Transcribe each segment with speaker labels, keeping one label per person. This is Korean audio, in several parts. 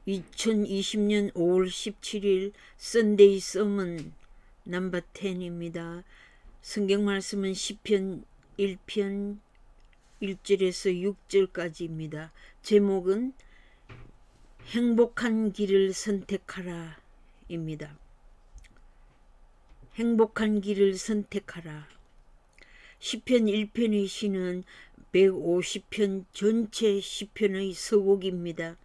Speaker 1: 2020년 5월 17일 썬데이 서먼 넘버 10입니다. 성경 말씀은 시편 1편 1절에서 6절까지입니다. 제목은 행복한 길을 선택하라 입니다. 행복한 길을 선택하라. 시편 1편의 시는 150편 전체 시편의 서곡입니다.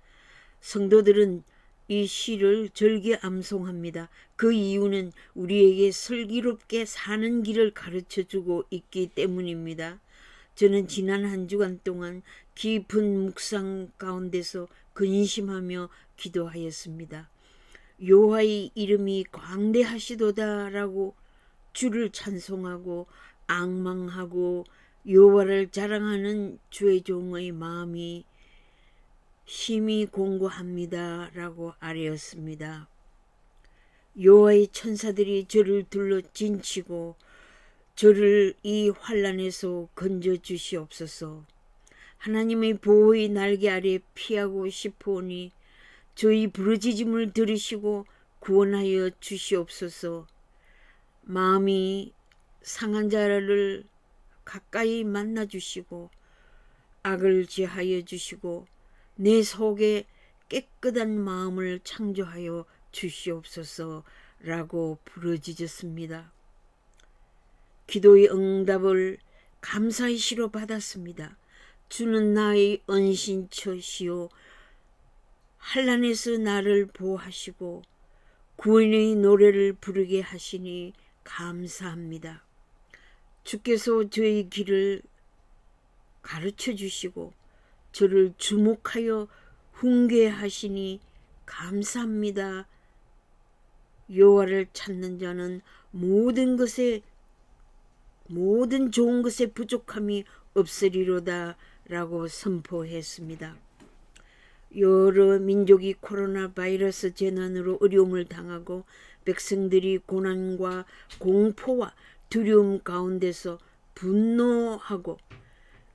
Speaker 1: 성도들은 이 시를 절개 암송합니다. 그 이유는 우리에게 슬기롭게 사는 길을 가르쳐주고 있기 때문입니다. 저는 지난 한 주간 동안 깊은 묵상 가운데서 근심하며 기도하였습니다. 여호와의 이름이 광대하시도다라고 주를 찬송하고 앙망하고 여호와를 자랑하는 주의 종의 마음이 심히 공고합니다 라고 아뢰었습니다. 여호와의 천사들이 저를 둘러 진치고 저를 이 환난에서 건져주시옵소서. 하나님의 보호의 날개 아래 피하고 싶으오니 저희 부르짖음을 들으시고 구원하여 주시옵소서. 마음이 상한 자를 가까이 만나주시고 악을 제하여 주시고 내 속에 깨끗한 마음을 창조하여 주시옵소서 라고 부르짖었습니다. 기도의 응답을 감사의 시로 받았습니다. 주는 나의 은신처시요 환난에서 나를 보호하시고 구원의 노래를 부르게 하시니 감사합니다. 주께서 저의 길을 가르쳐 주시고 저를 주목하여 훈계하시니 감사합니다. 여호와를 찾는 자는 모든 좋은 것에 부족함이 없으리로다 라고 선포했습니다. 여러 민족이 코로나 바이러스 재난으로 어려움을 당하고 백성들이 고난과 공포와 두려움 가운데서 분노하고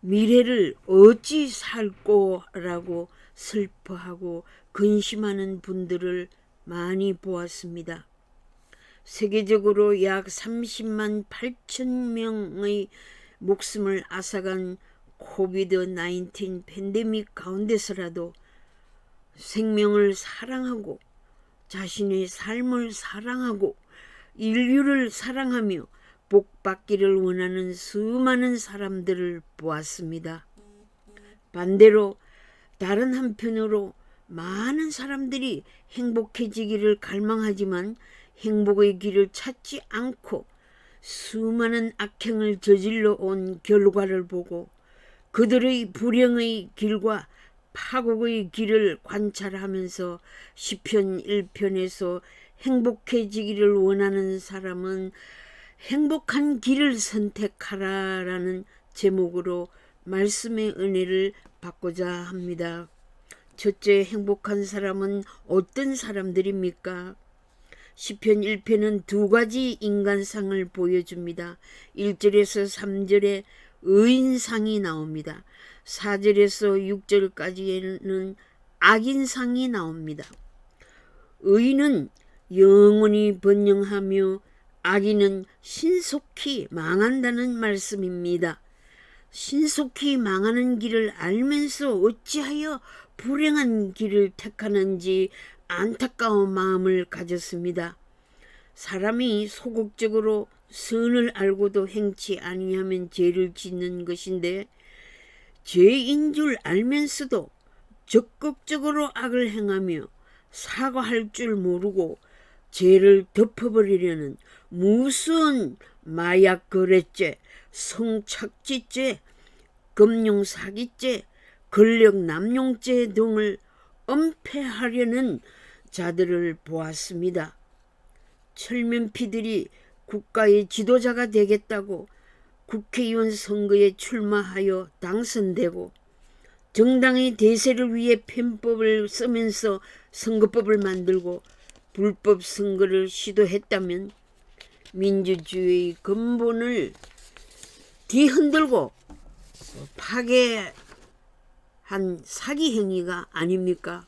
Speaker 1: 미래를 어찌 살꼬라고 슬퍼하고 근심하는 분들을 많이 보았습니다. 세계적으로 약 30만 8천 명의 목숨을 앗아간 코비드-19 팬데믹 가운데서라도 생명을 사랑하고 자신의 삶을 사랑하고 인류를 사랑하며 복받기를 원하는 수많은 사람들을 보았습니다. 반대로 다른 한편으로 많은 사람들이 행복해지기를 갈망하지만 행복의 길을 찾지 않고 수많은 악행을 저질러 온 결과를 보고 그들의 불행의 길과 파국의 길을 관찰하면서 시편 1편에서 행복해지기를 원하는 사람은 행복한 길을 선택하라라는 제목으로 말씀의 은혜를 받고자 합니다. 첫째, 행복한 사람은 어떤 사람들입니까? 시편 1편은 두 가지 인간상을 보여줍니다. 1절에서 3절에 의인상이 나옵니다. 4절에서 6절까지는 악인상이 나옵니다. 의인은 영원히 번영하며 악인은 신속히 망한다는 말씀입니다. 신속히 망하는 길을 알면서 어찌하여 불행한 길을 택하는지 안타까운 마음을 가졌습니다. 사람이 소극적으로 선을 알고도 행치 아니하면 죄를 짓는 것인데 죄인 줄 알면서도 적극적으로 악을 행하며 사과할 줄 모르고 죄를 덮어버리려는 무수한 마약 거래죄, 성착취죄, 금융사기죄, 권력 남용죄 등을 은폐하려는 자들을 보았습니다. 철면피들이 국가의 지도자가 되겠다고 국회의원 선거에 출마하여 당선되고 정당의 대세를 위해 편법을 쓰면서 선거법을 만들고 불법 선거를 시도했다면 민주주의의 근본을 뒤흔들고 파괴한 사기 행위가 아닙니까?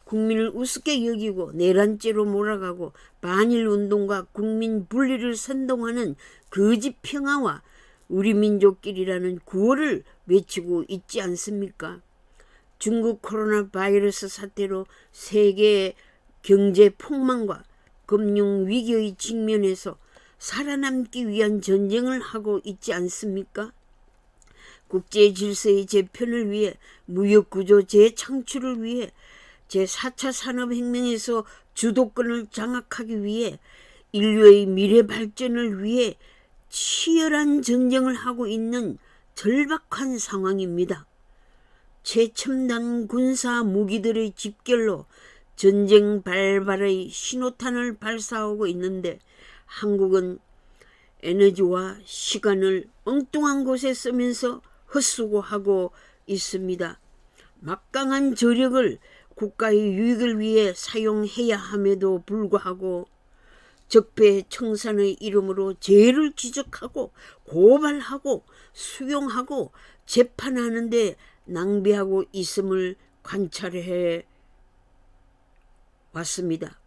Speaker 1: 국민을 우습게 여기고 내란죄로 몰아가고 반일운동과 국민 분리를 선동하는 거짓 평화와 우리 민족끼리라는 구호를 외치고 있지 않습니까? 중국 코로나 바이러스 사태로 세계 경제 폭망과 금융 위기의 직면에서 살아남기 위한 전쟁을 하고 있지 않습니까? 국제 질서의 재편을 위해, 무역구조 재창출을 위해, 제4차 산업혁명에서 주도권을 장악하기 위해, 인류의 미래 발전을 위해 치열한 전쟁을 하고 있는 절박한 상황입니다. 최첨단 군사 무기들의 집결로 전쟁 발발의 신호탄을 발사하고 있는데 한국은 에너지와 시간을 엉뚱한 곳에 쓰면서 헛수고하고 있습니다. 막강한 저력을 국가의 유익을 위해 사용해야 함에도 불구하고 적폐청산의 이름으로 죄를 지적하고 고발하고 수용하고 재판하는데 낭비하고 있음을 관찰해 왔습니다.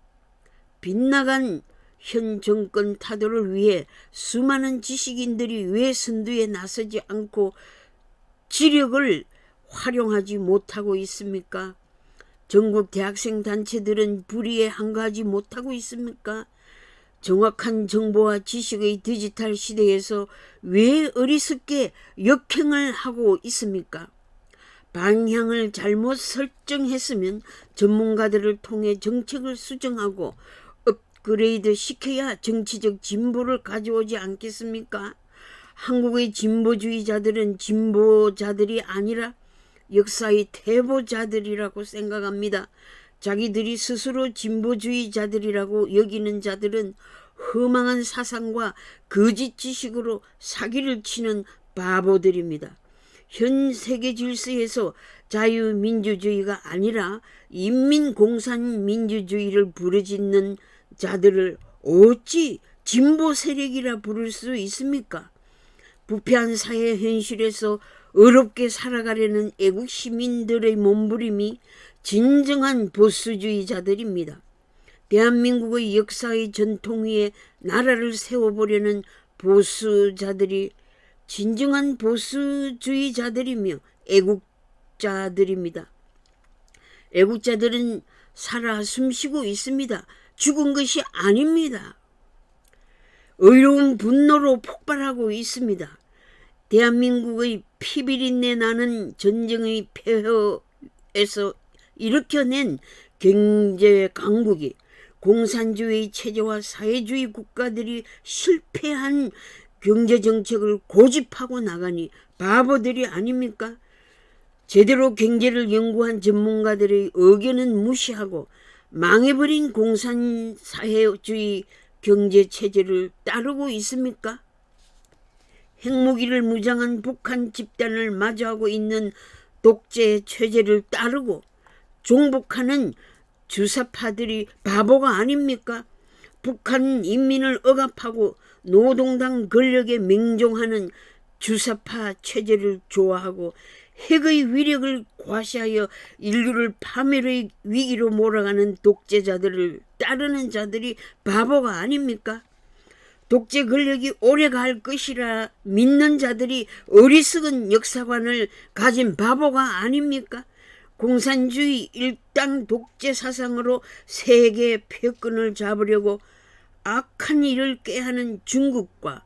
Speaker 1: 빗나간 현 정권 타도를 위해 수많은 지식인들이 왜 선두에 나서지 않고 지력을 활용하지 못하고 있습니까? 전국 대학생 단체들은 불의에 한가하지 못하고 있습니까? 정확한 정보와 지식의 디지털 시대에서 왜 어리석게 역행을 하고 있습니까? 방향을 잘못 설정했으면 전문가들을 통해 정책을 수정하고 업그레이드 시켜야 정치적 진보를 가져오지 않겠습니까? 한국의 진보주의자들은 진보자들이 아니라 역사의 퇴보자들이라고 생각합니다. 자기들이 스스로 진보주의자들이라고 여기는 자들은 허망한 사상과 거짓 지식으로 사기를 치는 바보들입니다. 현 세계 질서에서 자유민주주의가 아니라 인민공산민주주의를 부르짖는 자들을 어찌 진보 세력이라 부를 수 있습니까? 부패한 사회 현실에서 어렵게 살아가려는 애국 시민들의 몸부림이 진정한 보수주의자들입니다. 대한민국의 역사의 전통 위에 나라를 세워보려는 보수자들이 진정한 보수주의자들이며 애국자들입니다. 애국자들은 살아 숨쉬고 있습니다. 죽은 것이 아닙니다. 의로운 분노로 폭발하고 있습니다. 대한민국의 피비린내 나는 전쟁의 폐허에서 일으켜낸 경제 강국이 공산주의 체제와 사회주의 국가들이 실패한 경제정책을 고집하고 나가니 바보들이 아닙니까? 제대로 경제를 연구한 전문가들의 의견은 무시하고 망해버린 공산사회주의 경제체제를 따르고 있습니까? 핵무기를 무장한 북한 집단을 마주하고 있는 독재 체제를 따르고 종북하는 주사파들이 바보가 아닙니까? 북한 인민을 억압하고 노동당 권력에 맹종하는 주사파 체제를 좋아하고 핵의 위력을 과시하여 인류를 파멸의 위기로 몰아가는 독재자들을 따르는 자들이 바보가 아닙니까? 독재 권력이 오래갈 것이라 믿는 자들이 어리석은 역사관을 가진 바보가 아닙니까? 공산주의 일당 독재 사상으로 세계 패권을 잡으려고 악한 일을 꾀하는 중국과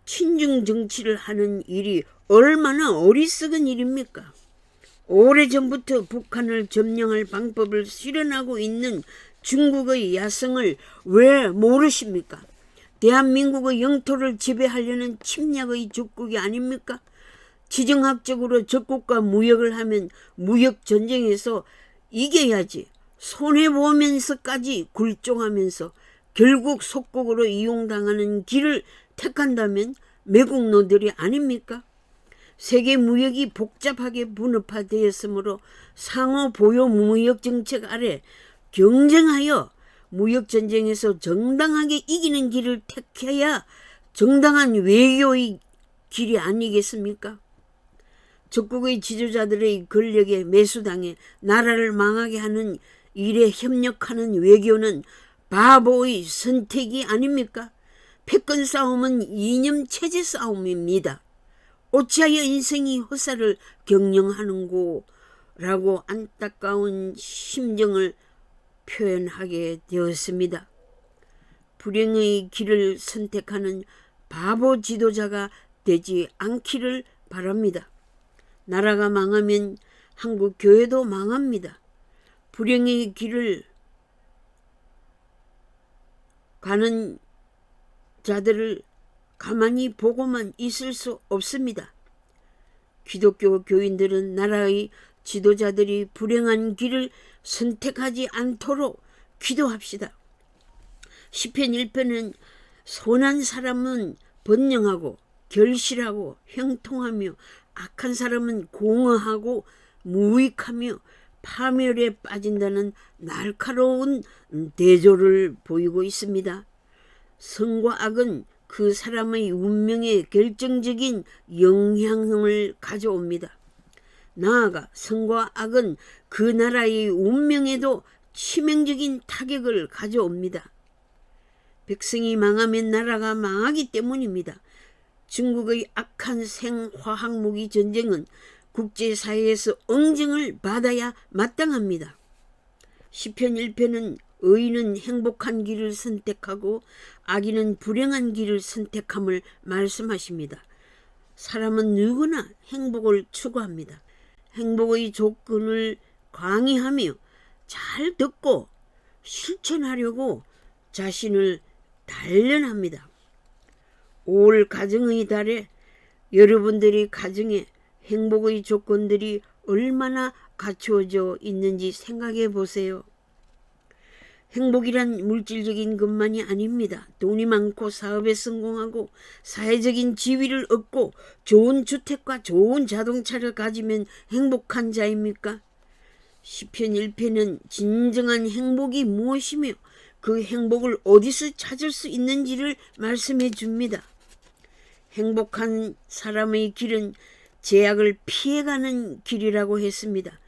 Speaker 1: 친중 정치를 하는 일이 얼마나 어리석은 일입니까? 오래전부터 북한을 점령할 방법을 실현하고 있는 중국의 야성을 왜 모르십니까? 대한민국의 영토를 지배하려는 침략의 적국이 아닙니까? 지정학적으로 적국과 무역을 하면 무역전쟁에서 이겨야지 손해보면서까지 굴종하면서 결국 속국으로 이용당하는 길을 택한다면 매국노들이 아닙니까? 세계 무역이 복잡하게 분업화되었으므로 상호 보호 무역 정책 아래 경쟁하여 무역전쟁에서 정당하게 이기는 길을 택해야 정당한 외교의 길이 아니겠습니까? 적국의 지도자들의 권력에 매수당해 나라를 망하게 하는 일에 협력하는 외교는 바보의 선택이 아닙니까? 패권 싸움은 이념 체제 싸움입니다. 어찌하여 인생이 허사를 경영하는고? 라고 안타까운 심정을 표현하게 되었습니다. 불행의 길을 선택하는 바보 지도자가 되지 않기를 바랍니다. 나라가 망하면 한국 교회도 망합니다. 불행의 길을 가는 자들을 가만히 보고만 있을 수 없습니다. 기독교 교인들은 나라의 지도자들이 불행한 길을 선택하지 않도록 기도합시다. 시편 1편은 선한 사람은 번영하고 결실하고 형통하며 악한 사람은 공허하고 무익하며 파멸에 빠진다는 날카로운 대조를 보이고 있습니다. 선과 악은 그 사람의 운명에 결정적인 영향을 가져옵니다. 나아가 선과 악은 그 나라의 운명에도 치명적인 타격을 가져옵니다. 백성이 망하면 나라가 망하기 때문입니다. 중국의 악한 생화학무기 전쟁은 국제사회에서 응징을 받아야 마땅합니다. 시편 1편은 의인은 행복한 길을 선택하고 악인은 불행한 길을 선택함을 말씀하십니다. 사람은 누구나 행복을 추구합니다. 행복의 조건을 강의하며 잘 듣고 실천하려고 자신을 단련합니다. 올 가정의 달에 여러분들의 가정에 행복의 조건들이 얼마나 갖추어져 있는지 생각해 보세요. 행복이란 물질적인 것만이 아닙니다. 돈이 많고 사업에 성공하고 사회적인 지위를 얻고 좋은 주택과 좋은 자동차를 가지면 행복한 자입니까? 시편 1편은 진정한 행복이 무엇이며 그 행복을 어디서 찾을 수 있는지를 말씀해 줍니다. 행복한 사람의 길은 제약을 피해가는 길이라고 했습니다.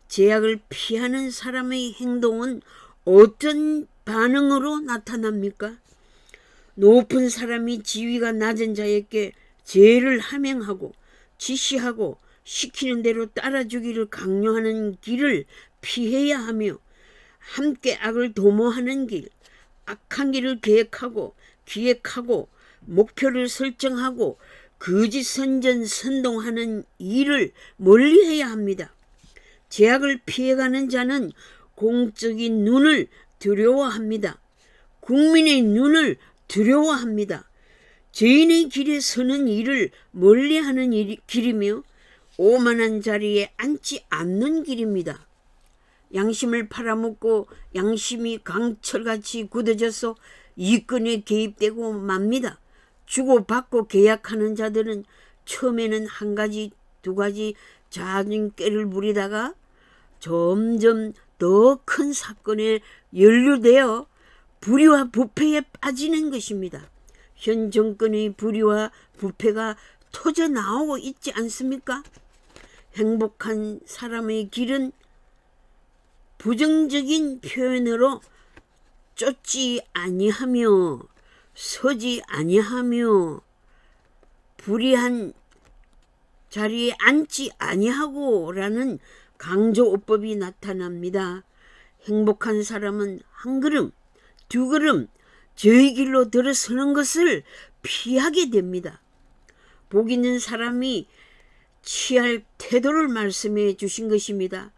Speaker 1: 제약을 피하는 사람의 행동은 어떤 반응으로 나타납니까? 높은 사람이 지위가 낮은 자에게 죄를 함행하고 지시하고 시키는 대로 따라주기를 강요하는 길을 피해야 하며 함께 악을 도모하는 길, 악한 길을 계획하고 기획하고 목표를 설정하고 거짓 선전 선동하는 일을 멀리해야 합니다. 제약을 피해가는 자는 공적인 눈을 두려워합니다. 국민의 눈을 두려워합니다. 죄인의 길에 서는 일을 멀리하는 길이며 오만한 자리에 앉지 않는 길입니다. 양심을 팔아먹고 양심이 강철같이 굳어져서 이권에 개입되고 맙니다. 주고받고 계약하는 자들은 처음에는 한 가지, 두 가지 작은 꾀를 부리다가 점점 더 큰 사건에 연루되어 불의와 부패에 빠지는 것입니다. 현 정권의 불의와 부패가 터져 나오고 있지 않습니까? 행복한 사람의 길은 부정적인 표현으로 쫓지 아니하며 서지 아니하며 불의한 자리에 앉지 아니하고라는 강조어법이 나타납니다. 행복한 사람은 한 걸음, 두 걸음 저의 길로 들어서는 것을 피하게 됩니다. 복 있는 사람이 취할 태도를 말씀해 주신 것입니다.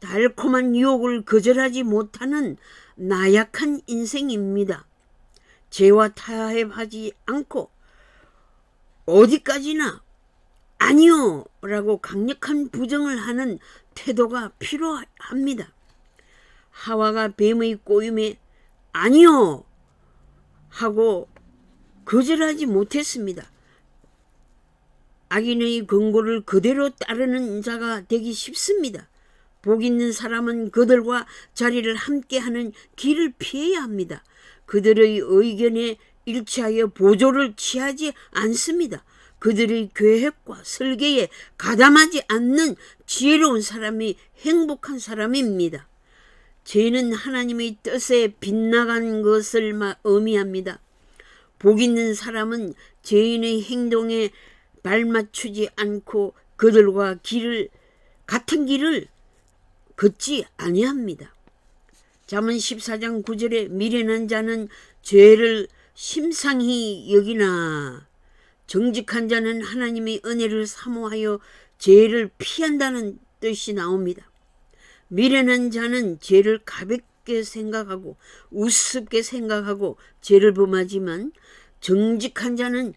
Speaker 1: 달콤한 유혹을 거절하지 못하는 나약한 인생입니다. 죄와 타협하지 않고 어디까지나 아니요 라고 강력한 부정을 하는 태도가 필요합니다. 하와가 뱀의 꼬임에 아니요 하고 거절하지 못했습니다. 악인의 권고를 그대로 따르는 자가 되기 쉽습니다. 복 있는 사람은 그들과 자리를 함께하는 길을 피해야 합니다. 그들의 의견에 일치하여 보조를 취하지 않습니다. 그들의 계획과 설계에 가담하지 않는 지혜로운 사람이 행복한 사람입니다. 죄는 하나님의 뜻에 빗나간 것을 의미합니다. 복 있는 사람은 죄인의 행동에 발맞추지 않고 그들과 같은 길을 걷지 아니합니다. 잠언 14장 9절에 미련한 자는 죄를 심상히 여기나 정직한 자는 하나님의 은혜를 사모하여 죄를 피한다는 뜻이 나옵니다. 미련한 자는 죄를 가볍게 생각하고 우습게 생각하고 죄를 범하지만 정직한 자는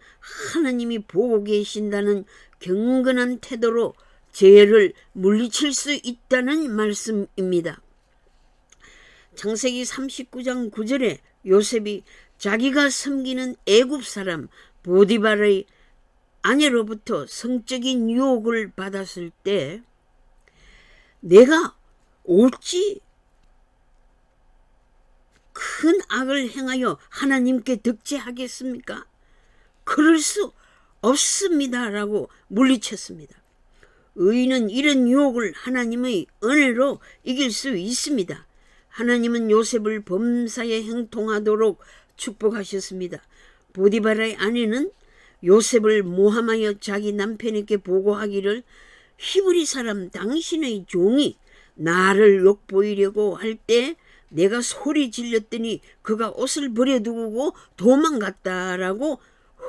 Speaker 1: 하나님이 보고 계신다는 경건한 태도로 죄를 물리칠 수 있다는 말씀입니다. 창세기 39장 9절에 요셉이 자기가 섬기는 애굽 사람 보디발의 아내로부터 성적인 유혹을 받았을 때 내가 어찌 큰 악을 행하여 하나님께 득죄하겠습니까? 그럴 수 없습니다라고 물리쳤습니다. 의인은 이런 유혹을 하나님의 은혜로 이길 수 있습니다. 하나님은 요셉을 범사에 행통하도록 축복하셨습니다. 보디발의 아내는 요셉을 모함하여 자기 남편에게 보고하기를 히브리 사람 당신의 종이 나를 욕보이려고 할 때 내가 소리 질렀더니 그가 옷을 버려두고 도망갔다라고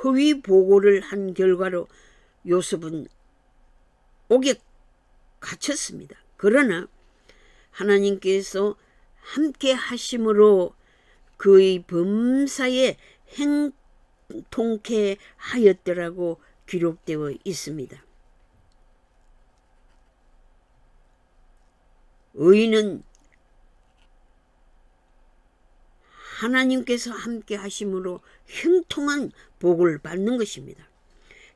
Speaker 1: 허위 보고를 한 결과로 요셉은 옥에 갇혔습니다. 그러나 하나님께서 함께 하심으로 그의 범사에 행통케 하였더라고 기록되어 있습니다. 의인은 하나님께서 함께 하심으로 형통한 복을 받는 것입니다.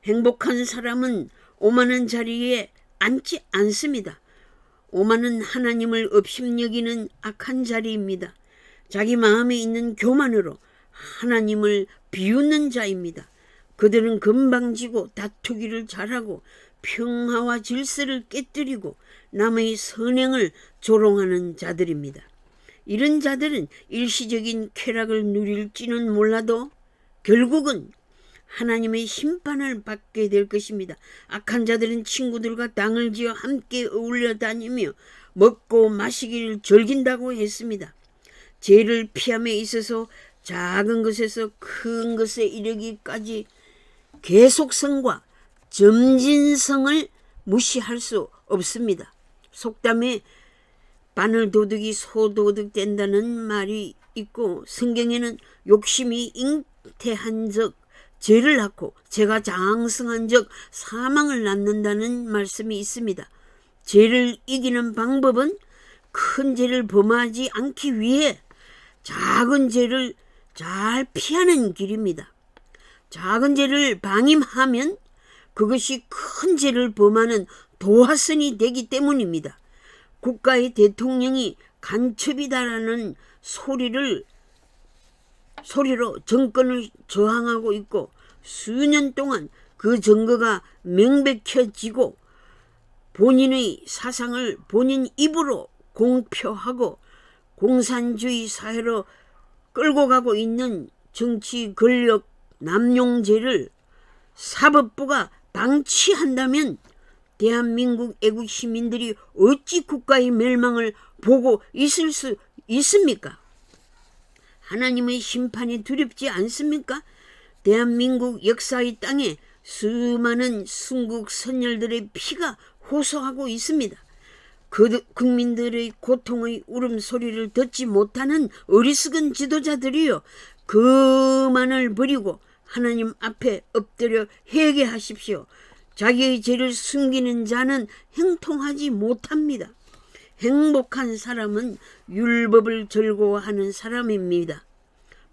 Speaker 1: 행복한 사람은 오만한 자리에 앉지 않습니다. 오만은 하나님을 업신여기는 악한 자리입니다. 자기 마음에 있는 교만으로 하나님을 비웃는 자입니다. 그들은 건방지고 다투기를 잘하고 평화와 질서를 깨뜨리고 남의 선행을 조롱하는 자들입니다. 이런 자들은 일시적인 쾌락을 누릴지는 몰라도 결국은 하나님의 심판을 받게 될 것입니다. 악한 자들은 친구들과 땅을 지어 함께 어울려 다니며 먹고 마시기를 즐긴다고 했습니다. 죄를 피함에 있어서 작은 것에서 큰 것에 이르기까지 계속성과 점진성을 무시할 수 없습니다. 속담에 바늘도둑이 소도둑 된다는 말이 있고 성경에는 욕심이 잉태한 적 죄를 낳고 죄가 장성한 적 사망을 낳는다는 말씀이 있습니다. 죄를 이기는 방법은 큰 죄를 범하지 않기 위해 작은 죄를 잘 피하는 길입니다. 작은 죄를 방임하면 그것이 큰 죄를 범하는 도화선이 되기 때문입니다. 국가의 대통령이 간첩이다라는 소리로 정권을 저항하고 있고 수년 동안 그 증거가 명백해지고 본인의 사상을 본인 입으로 공표하고 공산주의 사회로 끌고 가고 있는 정치 권력 남용죄를 사법부가 방치한다면 대한민국 애국 시민들이 어찌 국가의 멸망을 보고 있을 수 있습니까? 하나님의 심판이 두렵지 않습니까? 대한민국 역사의 땅에 수많은 순국 선열들의 피가 호소하고 있습니다. 그 국민들의 고통의 울음소리를 듣지 못하는 어리석은 지도자들이여 그만을 버리고 하나님 앞에 엎드려 회개하십시오. 자기의 죄를 숨기는 자는 형통하지 못합니다. 행복한 사람은 율법을 즐거워하는 사람입니다.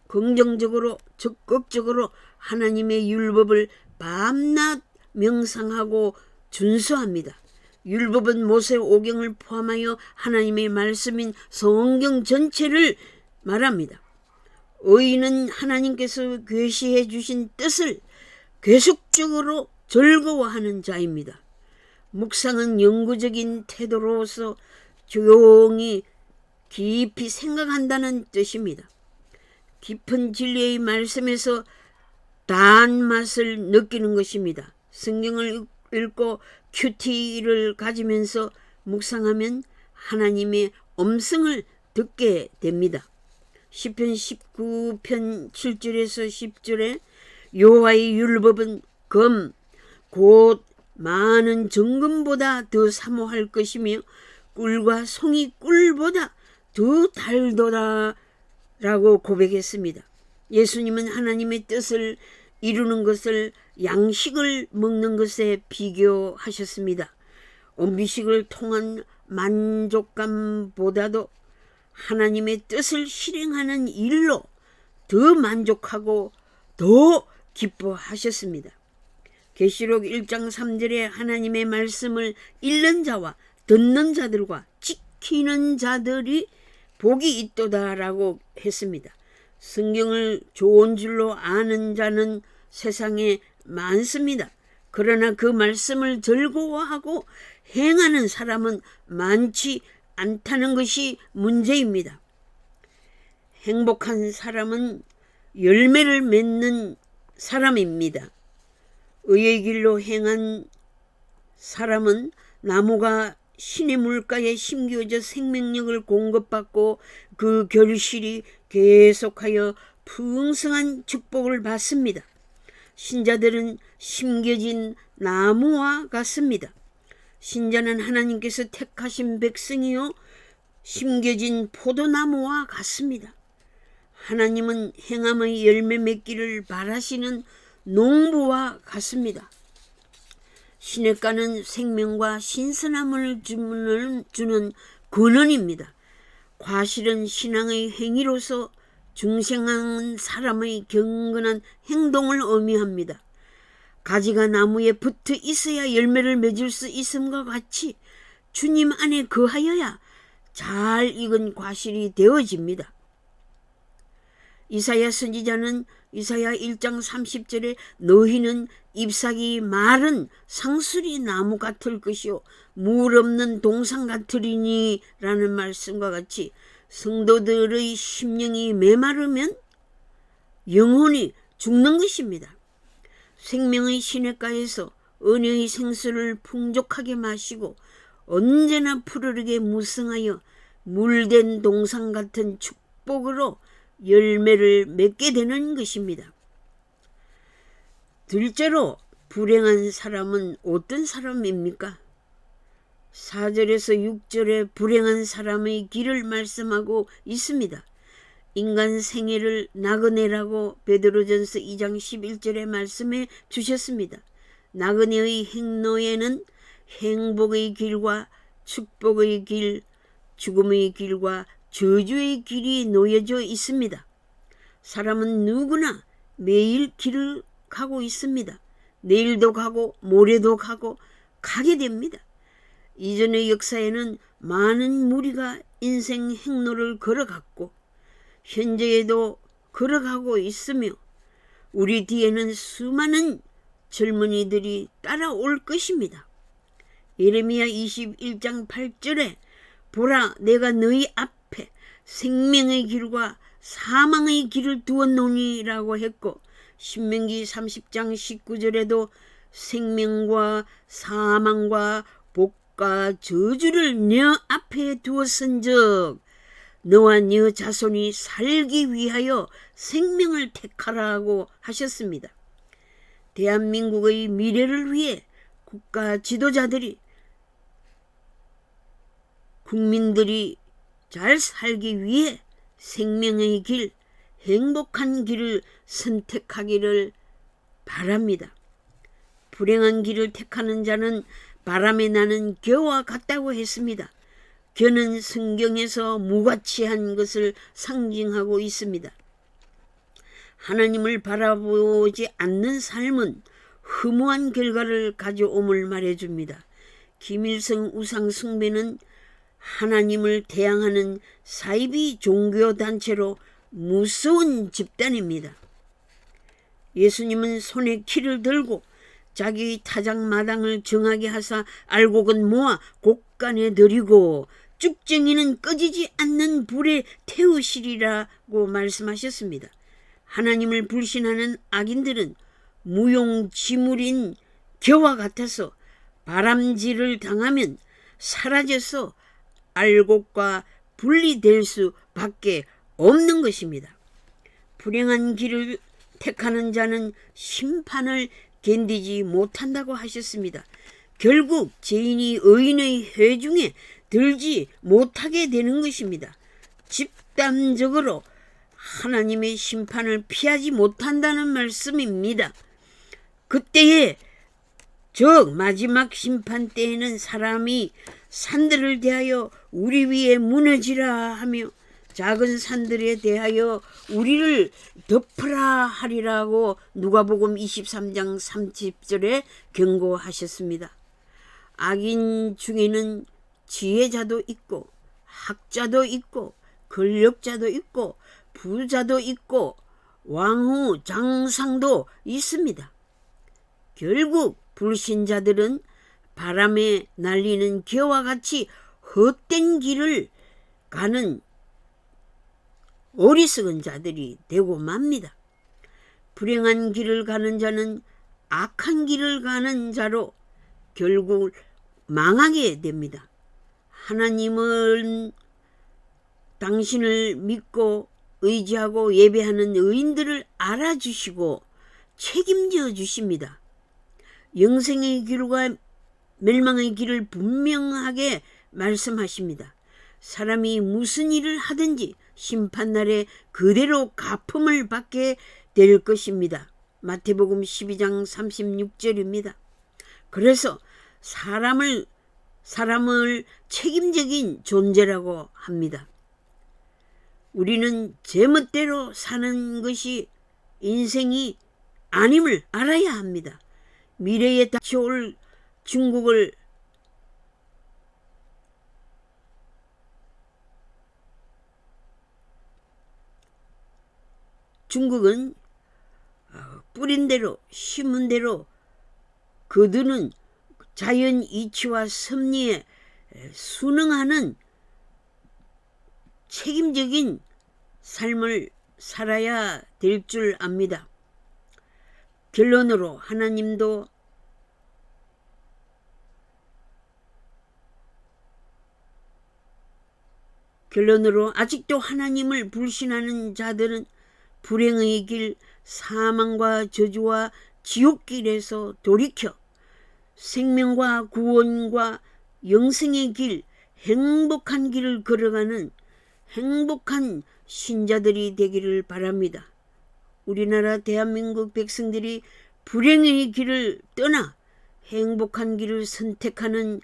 Speaker 1: 긍정적으로 적극적으로 하나님의 율법을 밤낮 명상하고 준수합니다. 율법은 모세오경을 포함하여 하나님의 말씀인 성경 전체를 말합니다. 의인은 하나님께서 계시해 주신 뜻을 계속적으로 즐거워하는 자입니다. 묵상은 영구적인 태도로서 조용히 깊이 생각한다는 뜻입니다. 깊은 진리의 말씀에서 단맛을 느끼는 것입니다. 성경을 읽고 큐티를 가지면서 묵상하면 하나님의 음성을 듣게 됩니다. 시편 19편 7절에서 10절에 여호와의 율법은 검 곧 많은 정금보다 더 사모할 것이며 꿀과 송이 꿀보다 더 달도다 라고 고백했습니다. 예수님은 하나님의 뜻을 이루는 것을 양식을 먹는 것에 비교하셨습니다. 음식을 통한 만족감보다도 하나님의 뜻을 실행하는 일로 더 만족하고 더 기뻐하셨습니다. 계시록 1장 3절에 하나님의 말씀을 읽는 자와 듣는 자들과 지키는 자들이 복이 있도다라고 했습니다. 성경을 좋은 줄로 아는 자는 세상에 많습니다. 그러나 그 말씀을 즐거워하고 행하는 사람은 많지 않다는 것이 문제입니다. 행복한 사람은 열매를 맺는 사람입니다. 의의 길로 행한 사람은 나무가 신의 물가에 심겨져 생명력을 공급받고 그 결실이 계속하여 풍성한 축복을 받습니다. 신자들은 심겨진 나무와 같습니다. 신자는 하나님께서 택하신 백성이요 심겨진 포도나무와 같습니다. 하나님은 행함의 열매 맺기를 바라시는 농부와 같습니다. 시냇가는 생명과 신선함을 주는 근원입니다. 과실은 신앙의 행위로서 중생한 사람의 경건한 행동을 의미합니다. 가지가 나무에 붙어 있어야 열매를 맺을 수 있음과 같이 주님 안에 거하여야 잘 익은 과실이 되어집니다. 이사야 선지자는 이사야 1장 30절에 너희는 잎사귀 마른 상수리 나무 같을 것이요 물 없는 동산 같으리니 라는 말씀과 같이 성도들의 심령이 메마르면 영혼이 죽는 것입니다. 생명의 시냇가에서 은혜의 생수를 풍족하게 마시고 언제나 푸르르게 무성하여 물된 동산 같은 축복으로 열매를 맺게 되는 것입니다. 둘째로 불행한 사람은 어떤 사람입니까? 4절에서 6절에 불행한 사람의 길을 말씀하고 있습니다. 인간 생애를 나그네라고 베드로전서 2장 11절에 말씀해 주셨습니다. 나그네의 행로에는 행복의 길과 축복의 길, 죽음의 길과 저주의 길이 놓여져 있습니다. 사람은 누구나 매일 길을 가고 있습니다. 내일도 가고 모레도 가고 가게 됩니다. 이전의 역사에는 많은 무리가 인생 행로를 걸어갔고 현재에도 걸어가고 있으며 우리 뒤에는 수많은 젊은이들이 따라올 것입니다. 예레미야 21장 8절에 보라 내가 너희 앞에 생명의 길과 사망의 길을 두었노니라고 했고 신명기 30장 19절에도 생명과 사망과 복과 저주를 너 앞에 두었은즉 너와 너 자손이 살기 위하여 생명을 택하라고 하셨습니다. 대한민국의 미래를 위해 국가 지도자들이 국민들이 잘 살기 위해 생명의 길, 행복한 길을 선택하기를 바랍니다. 불행한 길을 택하는 자는 바람에 나는 겨와 같다고 했습니다. 겨는 성경에서 무가치한 것을 상징하고 있습니다. 하나님을 바라보지 않는 삶은 허무한 결과를 가져옴을 말해줍니다. 김일성 우상 숭배는 하나님을 대항하는 사이비 종교단체로 무서운 집단입니다. 예수님은 손에 키를 들고 자기 타작마당을 정하게 하사 알곡은 모아 곡간에 들이고 쭉정이는 꺼지지 않는 불에 태우시리라고 말씀하셨습니다. 하나님을 불신하는 악인들은 무용지물인 겨와 같아서 바람질을 당하면 사라져서 알곡과 분리될 수밖에 없는 것입니다. 불행한 길을 택하는 자는 심판을 견디지 못한다고 하셨습니다. 결국 죄인이 의인의 회중에 들지 못하게 되는 것입니다. 집단적으로 하나님의 심판을 피하지 못한다는 말씀입니다. 그때에 즉 마지막 심판 때에는 사람이 산들을 대하여 우리 위에 무너지라 하며 작은 산들에 대하여 우리를 덮으라 하리라고 누가복음 23장 30절에 경고하셨습니다. 악인 중에는 지혜자도 있고 학자도 있고 권력자도 있고 부자도 있고 왕후 장상도 있습니다. 결국 불신자들은 바람에 날리는 겨와 같이 헛된 길을 가는 어리석은 자들이 되고 맙니다. 불행한 길을 가는 자는 악한 길을 가는 자로 결국 망하게 됩니다. 하나님은 당신을 믿고 의지하고 예배하는 의인들을 알아주시고 책임져 주십니다. 영생의 길과 멸망의 길을 분명하게 말씀하십니다. 사람이 무슨 일을 하든지 심판날에 그대로 갚음을 받게 될 것입니다. 마태복음 12장 36절입니다. 그래서 사람을 책임적인 존재라고 합니다. 우리는 제멋대로 사는 것이 인생이 아님을 알아야 합니다. 미래에 닥쳐올 중국은 뿌린 대로 심은 대로 거두는 자연 이치와 섭리에 순응하는 책임적인 삶을 살아야 될 줄 압니다. 결론으로 아직도 하나님을 불신하는 자들은 불행의 길, 사망과 저주와 지옥길에서 돌이켜 생명과 구원과 영생의 길, 행복한 길을 걸어가는 행복한 신자들이 되기를 바랍니다. 우리나라 대한민국 백성들이 불행의 길을 떠나 행복한 길을 선택하는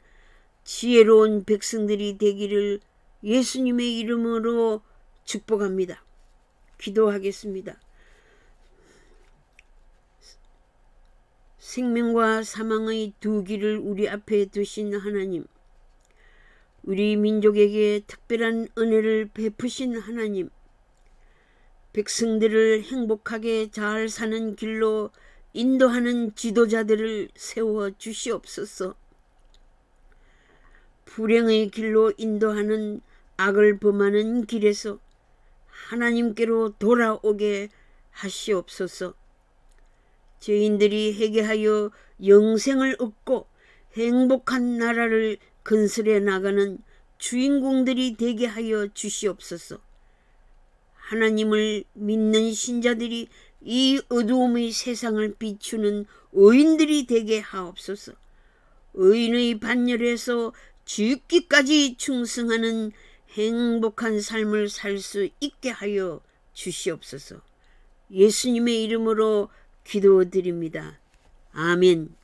Speaker 1: 지혜로운 백성들이 되기를 예수님의 이름으로 축복합니다. 기도하겠습니다. 생명과 사망의 두 길을 우리 앞에 두신 하나님, 우리 민족에게 특별한 은혜를 베푸신 하나님, 백성들을 행복하게 잘 사는 길로 인도하는 지도자들을 세워 주시옵소서. 불행의 길로 인도하는 악을 범하는 길에서 하나님께로 돌아오게 하시옵소서. 죄인들이 회개하여 영생을 얻고 행복한 나라를 건설해 나가는 주인공들이 되게 하여 주시옵소서. 하나님을 믿는 신자들이 이 어두움의 세상을 비추는 의인들이 되게 하옵소서. 의인의 반열에서 죽기까지 충성하는 행복한 삶을 살 수 있게 하여 주시옵소서. 예수님의 이름으로 기도드립니다. 아멘.